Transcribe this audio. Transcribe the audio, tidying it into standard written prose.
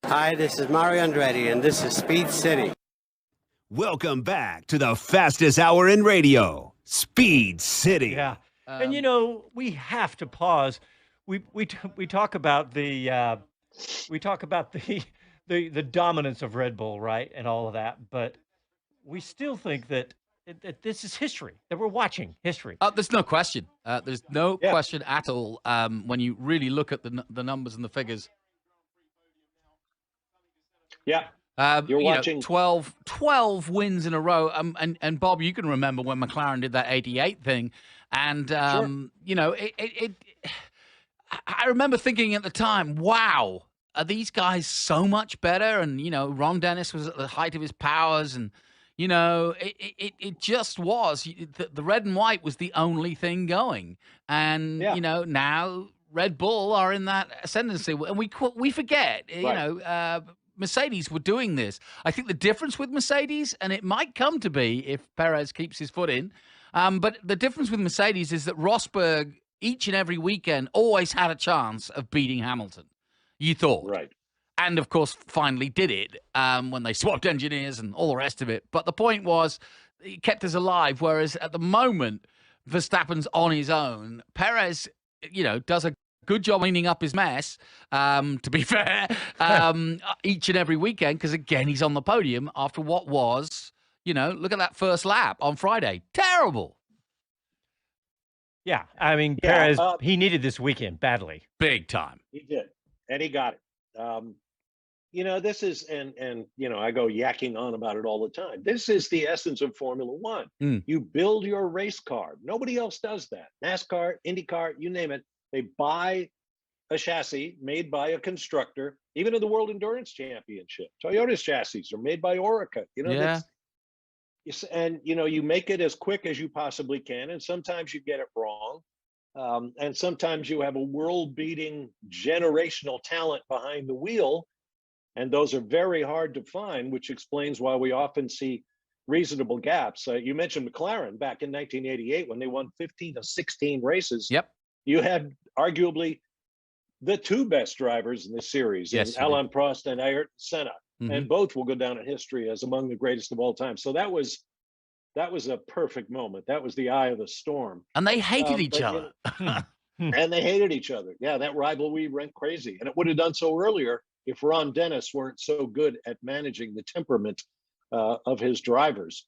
Hi, this is Mario Andretti, and this is Speed City. Welcome back to the fastest hour in radio, Speed City. Yeah, and we have to pause. We talk about the the dominance of Red Bull, right, and all of that, but we still think that this is history, that we're watching history. There's no question. There's no question at all when you really look at the numbers and the figures. Yeah. You're watching 12 wins in a row. And Bob, you can remember when McLaren did that 88 thing. And, sure. I remember thinking at the time, wow, are these guys so much better? And, Ron Dennis was at the height of his powers. And, it just was. The red and white was the only thing going. And, now Red Bull are in that ascendancy. And we forget, Right. Mercedes were doing this. I think the difference with Mercedes, and it might come to be if Perez keeps his foot in, but the difference with Mercedes is that Rosberg, each and every weekend, always had a chance of beating Hamilton. You thought. Right. And, of course, finally did it when they swapped engineers and all the rest of it. But the point was, it kept us alive, whereas at the moment, Verstappen's on his own. Perez, does a good job cleaning up his mess, to be fair, each and every weekend, because, again, he's on the podium after what was, look at that first lap on Friday. Terrible. Yeah, I mean, Perez, he needed this weekend badly. Big time. He did, and he got it. This is, and I go yakking on about it all the time. This is the essence of Formula One. You build your race car. Nobody else does that. NASCAR, IndyCar, you name it. They buy a chassis made by a constructor. Even in the World Endurance Championship, Toyota's chassis are made by Orica. And you make it as quick as you possibly can, and sometimes you get it wrong, and sometimes you have a world-beating generational talent behind the wheel, and those are very hard to find, which explains why we often see reasonable gaps. You mentioned McLaren back in 1988 when they won 15 of 16 races. Yep. You had arguably the two best drivers in the series, Alain Prost and Ayrton Senna, and both will go down in history as among the greatest of all time. So that was a perfect moment. That was the eye of the storm. And they hated each other. And they hated each other. Yeah, that rivalry went crazy. And it would have done so earlier if Ron Dennis weren't so good at managing the temperament of his drivers.